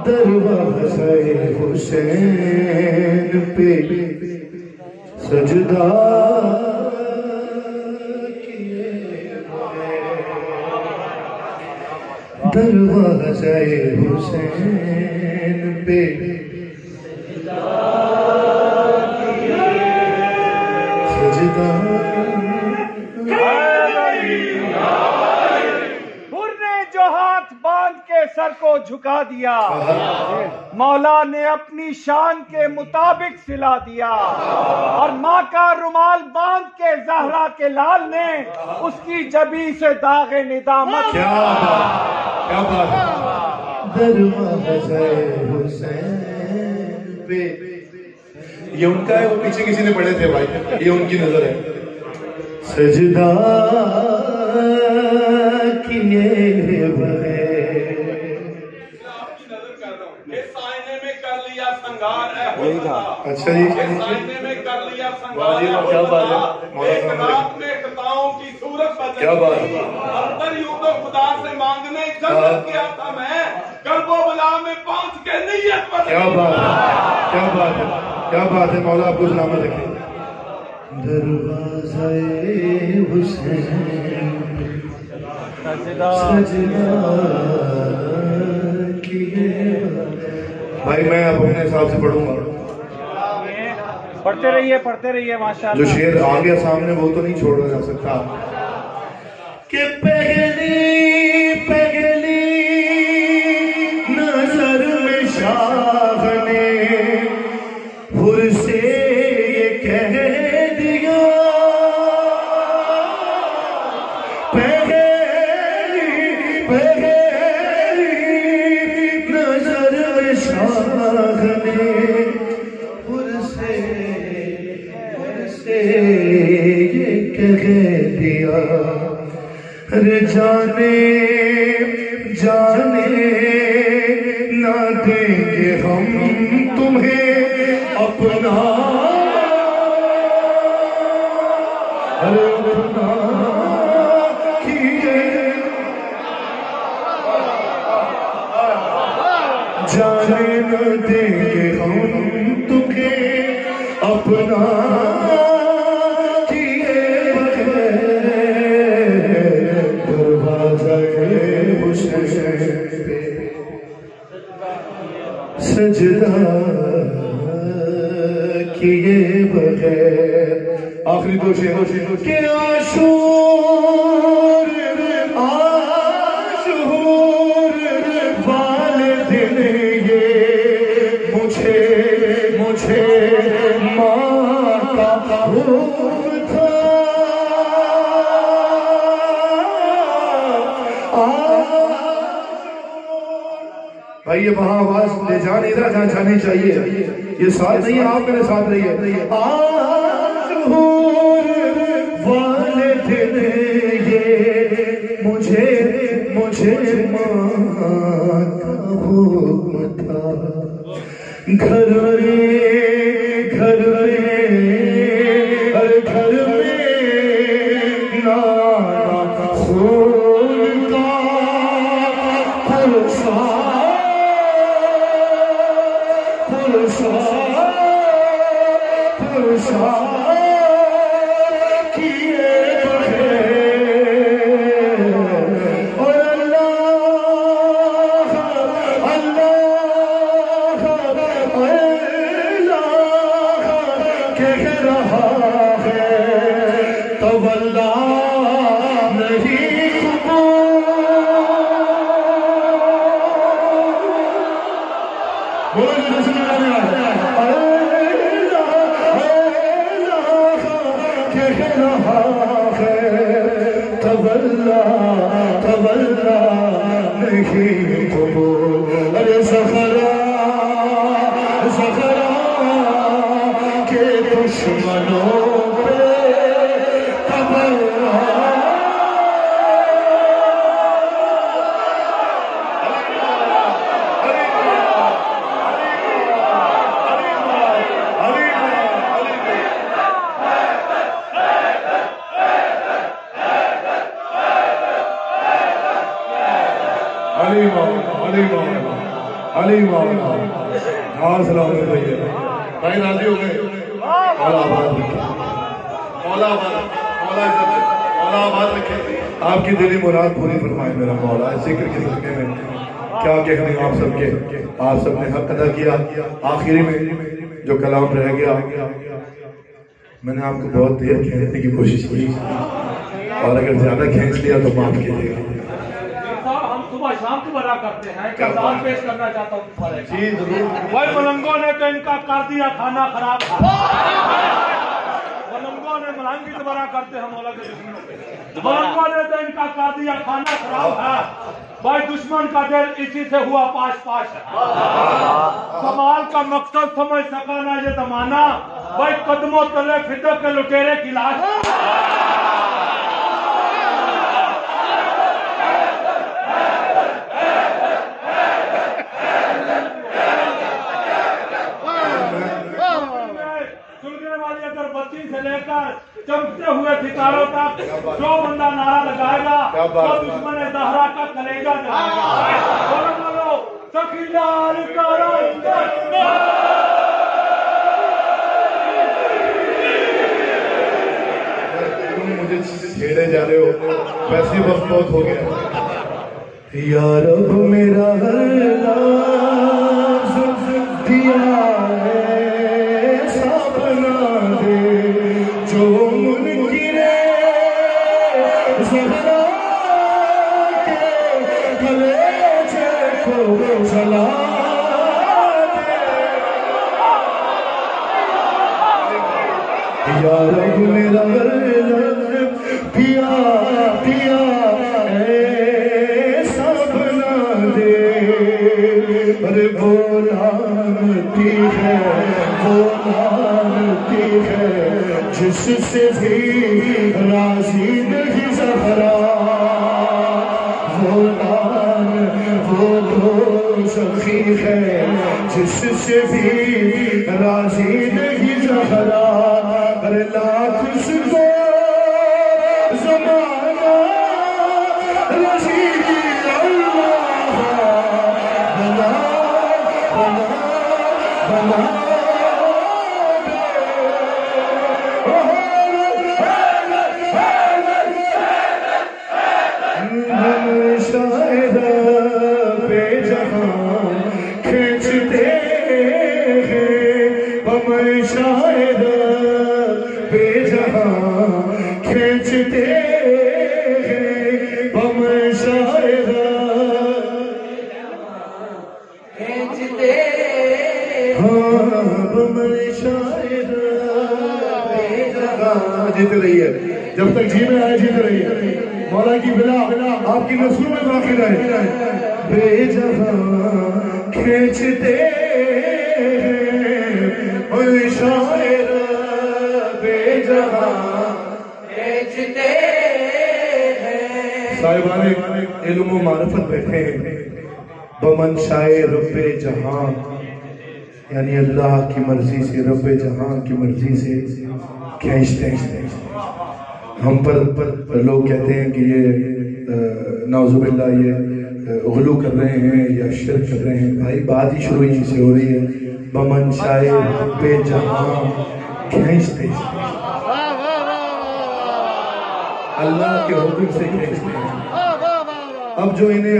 دروازہ حسین پہ سجدہ دروازہ حسین پہ سجدہ. حر نے جو ہاتھ باندھ کے سر کو جھکا دیا مولا نے اپنی شان کے مطابق سلا دیا. اور ماں کا رومال باندھ کے زہرا کے لال نے اس کی جبیں سے داغ ندامت. کیا بات ہے. دروازہ حسین پہ یہ ان کا ہے. وہ پیچھے کسی نے پڑھے تھے بھائی. یہ ان کی نظر ہے. سجدہ کیے بغیر اس آئینے میں کر لیا سنگار ہے خدا. اچھا جی. اس آئینے میں کر لیا سنگار ہے کیا بات ہے. ایک رات میں خطاؤں کی صورت بدل کیا بات ہے. اندر یوں تو خدا سے مانگنے جنت کیا تھا میں قلب و بلا میں پہنچ کے نیت بدل. کیا بات ہے. کیا بات ہے. کیا بات ہے. مولا آپ کو سلامت رکھے. دروازہ حسین سجدہ کیے. بھائی میں اب اپنے حساب سے پڑھوں گا. پڑھتے رہیے ماشاء جو اللہ. شعر آ گیا سامنے وہ تو نہیں چھوڑا جا سکتا کہ پہلی نظر میں شاہ نے حر سے یہ کہہ دیا. پہلی نظر میں شاہ نے حر سے سے یہ کہہ دیا ارے جانے جانے نہ دیں گے ہم تمہیں اپنا ارے اپنا کیے جانے نہ دیں گے ہم تمہیں اپنا کیے بغیر دروازہ حسین پہ سجدہ کیے بغیر آخری دو شعر کہ عاشور عاشور والے دن یہ مجھے ماں کا حکم تھا بھائی یہ وہاں آواز لے جان ادھر جہاں جانی چاہیے یہ ساتھ نہیں ہے آپ میرے ساتھ رہیے والے دن یہ مجھے ماں کا حکم تھا گھر میں نانا خون کا پرسا کیے بغیر اور اللہ کہہ رہا ہے تولا نہیں تولا نہیں قبول ارے زہرا کے دشمنوں پہ تبلا علی مولا سلام بھائی راضی ہو گئے مولا آباد رکھے آپ کی دلی مراد پوری فرمائے میرا مولا ذکر کے ذکر میں کیا کہنے آپ سب نے حق ادا کیا آخری میں جو کلام رہ گیا میں نے آپ کو بہت دیر کھینچنے کی کوشش کی اور اگر زیادہ کھینچ لیا تو معاف کیجیے گا صبح شام کو بڑا کرتے ہیں کیا دال پیش کرنا چاہتا ہوں جی ضرور وہ ملنگوں نے تو ان کا کر دیا کھانا خراب تھا ملنگوں نے ملنگی تو بڑا کرتے ہیں مولا کے دشمنوں پہ ملنگوں نے تو ان کا کر دیا کھانا خراب تھا بھائی دشمن کا دل اسی سے ہوا پاش کمال کا مقصد سمجھ سکا نہ یہ زمانہ بھائی قدموں تلے فدق کے لٹیرے کی لاش سے لے کر چمکتے ہوئے ستاروں تک جو بندہ نعرہ لگائے گا وہ دشمن زہرا کا کلیجہ جلائے گا بولو سخیلال تم مجھے چھیڑے جا رہے ہو ویسے وقت بہت ہو گیا یا رب میرا ہر لفظ دیا جو منکرے زہرا کے کلیجے کو جلا دے یا رب میرا پیا ایسا بنا دے ارے بولانتی ہے جس سے بھی راضی نہیں زہرا وہ نام وہ تو سخی ہے جس سے بھی راضی نہیں زہرا ارے لاکھ اس کو زمانہ رضی اللہ بنا بنا بنا جیتے رہی ہے جب تک جی میں آئے جیتے رہی ہے مولا کی بلا آپ کی نسلوں میں باقی رہے بے جہاں کھینچتے ہیں شاعر بے جہاں کھینچتے ہیں صاحبان علم و معرفت بیٹھے ہیں بمن شاعر رب جہاں یعنی اللہ کی مرضی سے رب جہاں کی مرضی سے کھینچتے ہیں ہم پر لوگ کہتے ہیں کہ یہ نعوذ باللہ یہ غلو کر رہے ہیں یا شرک کر رہے ہیں بھائی بات ہی شروع ہی سے ہو رہی ہے بمن شائع بے جہاں کھینچتے ہیں اللہ کے حکم سے کھینچتے ہیں اب جو انہیں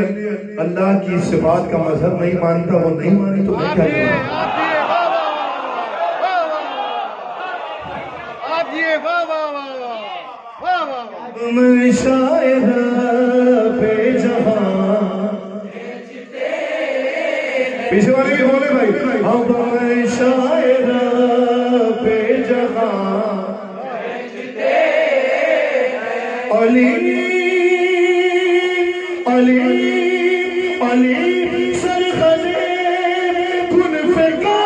اللہ کی صفات کا مذہب نہیں مانتا وہ نہیں مانی تو میں کیا کروں میں شاعر بے جہاں پیچھے والے بھی بولے بھائی اب میں شاعر بے جہاں علی علی علی سرخنے کن فکا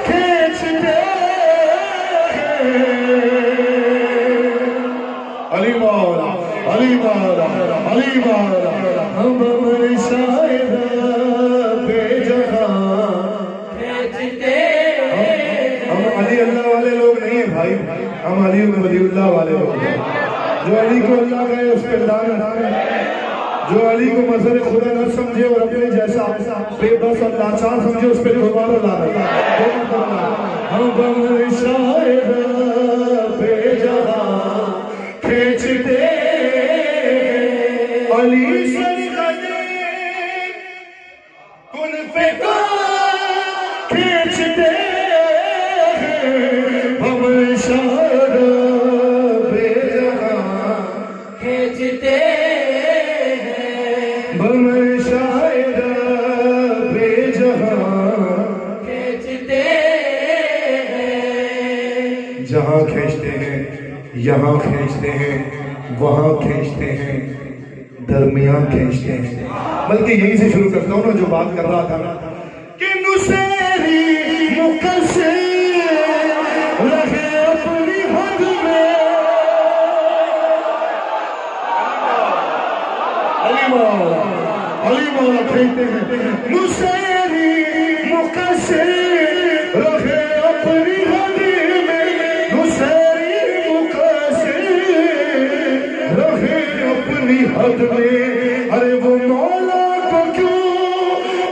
کھینچتے علی مولا علی مولا علی مولا ہم شاعر بے جہاں ہم علی اللہ والے لوگ نہیں ہیں بھائی ہم علی ولی اللہ والے لوگ ہیں جو علی کو اللہ کہے اس پہ لعنت ہے جو علی کو مظہر خدا نہ سمجھے اور اپنے جیسا بے بس اور لاچار سمجھے اس پہ دوبارہ لعنت ہم شاعر بے جہاں کھینچتے علی سرخنے کن فکا کھینچتے ہم شاعر بے جہاں کھینچتے ہم شاعر بے جہاں کھینچتے جہاں کھینچتے ہیں یہاں کھینچتے ہیں وہاں کھینچتے ہیں درمیان کھینچتے ہیں بلکہ یہیں سے شروع کرتا ہوں نا جو بات کر رہا تھا کہ نصیری مقصر رہے اپنی حد میں علی مولا کھینچتے ہیں نصیری مقصر رہے اپنی حد میں نصیری رہے اپنی حد میں ارے وہ مولا کو کیوں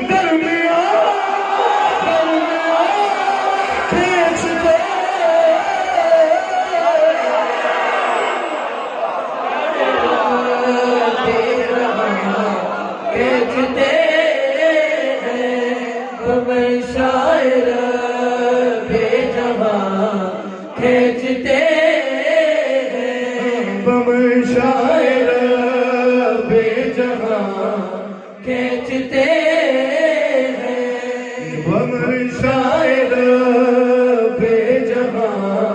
درمیان کھینچتے شاعر بے جہاں کھینچتے شاعر بے جہاں کھینچتے ہیں شاعر بے جہاں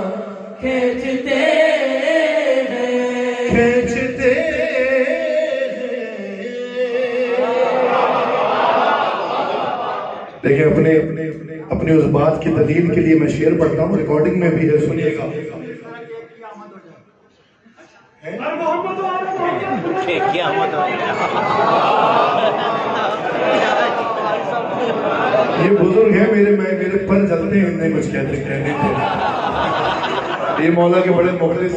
کھینچتے ہیں کھینچتے دیکھیں اپنے اپنی اس بات کی دلیل کے لیے میں شعر پڑھتا ہوں، ریکارڈنگ میں بھی ہے، سنیے گا۔ یہ بزرگ ہیں میرے پر جلتے ہیں، نہیں کچھ کہنے تھے، یہ مولا کے بڑے مخلص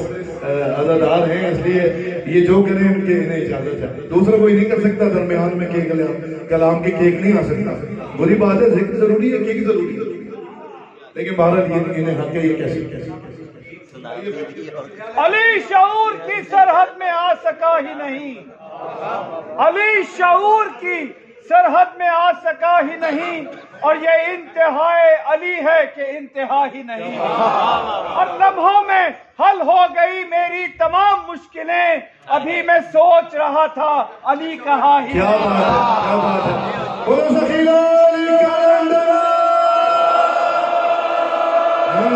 عزادار ہیں، اس لیے یہ جو کریں ان کے انہیں اجازت ہے، دوسرا کوئی نہیں کر سکتا، درمیان میں کیک کلام کے کیک نہیں آ سکتا، بری بات ہے، ذکر ضروری ہے، کیک ضروری ہے، لیکن بہرحال انہیں حق ہے، یہ کیسے علی شعور کی سرحد میں آ سکا ہی نہیں، علی شعور کی سرحد میں آ سکا ہی نہیں، اور یہ انتہائے علی ہے کہ انتہا ہی نہیں، اور لمحوں میں حل ہو گئی میری تمام مشکلیں، ابھی میں سوچ رہا تھا علی کہاں ہی کیا بات ہے، بولو سخیلا علی کلندر ہم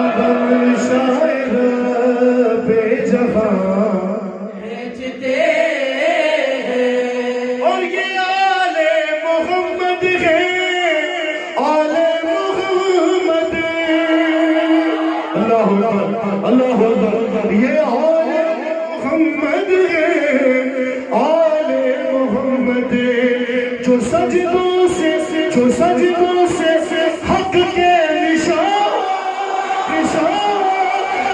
شاعر بے جہاں بھیجتے ہیں، اور یہ آل محمد ہے، آل محمد، اللہ اکبر اللہ اکبر، یہ آل محمد ہے، آل محمد، جو سجدوں سے حق کے نشان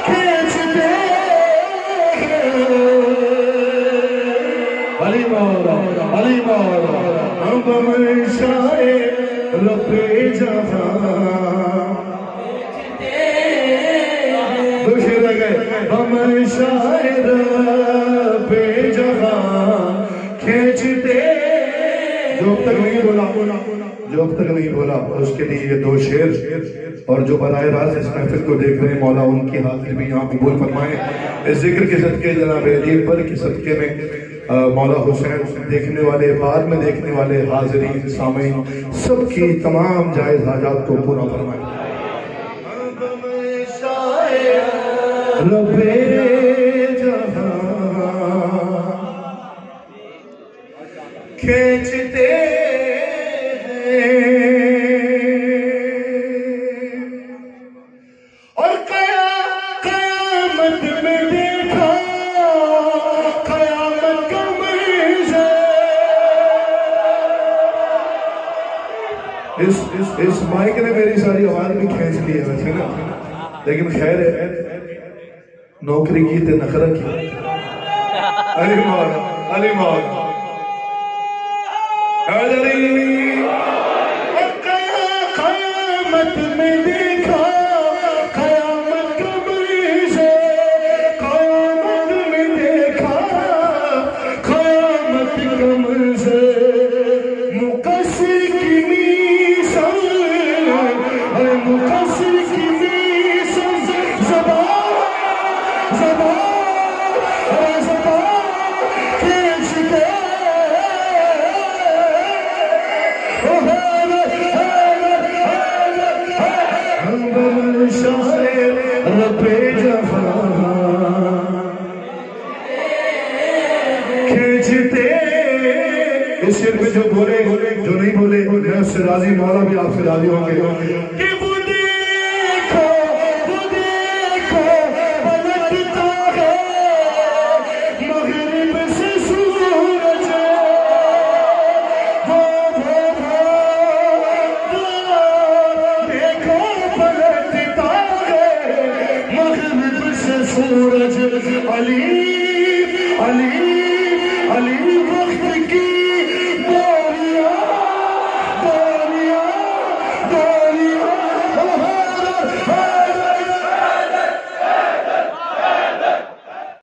کھینچتے ہیں، علی مولا ہم شاعر رب جہاں، دو شعر رہ گئے، ہم شاعر رب جہاں کھینچتے، جو اب تک نہیں بولا اس کے لیے یہ دو شعر، اور جو براہ راست اس محفل کو دیکھ رہے ہیں، مولا ان کی حاضری بھی یہاں قبول فرمائیں، اس ذکر کے صدقے جناب علی اکبر کے صدقے میں مولا حسین، دیکھنے والے، بعد میں دیکھنے والے حاضرین سامعین سب کی تمام جائز حاجات کو پورا فرمائیں۔ رب جہاں کھینچتے ہیں، اور قیامت میں دیکھا قیامت کا منظر، اس مائک نے میری ساری آواز بھی کھینچ لی ہے ویسے نا، لیکن خیر ہے، نوکری کی تے نخرہ کی، علی مولا قیامت میں دیکھا قیامت کا منظر، قیامت میں دیکھا قیامت کا منظر، مقصر کی میثاق، مقصر کی میثاق، زبان کھینچتے، رب جہاں کھینچتے، اس شعر میں جو بولے جو نہیں بولے میں اس سے راضی، مولا بھی آپ سے راضی ہوں گے، کہ وہ دیکھو پلٹتا ہے مغرب سے سورج، دیکھو پلٹتا ہے مغرب سے سورج، علی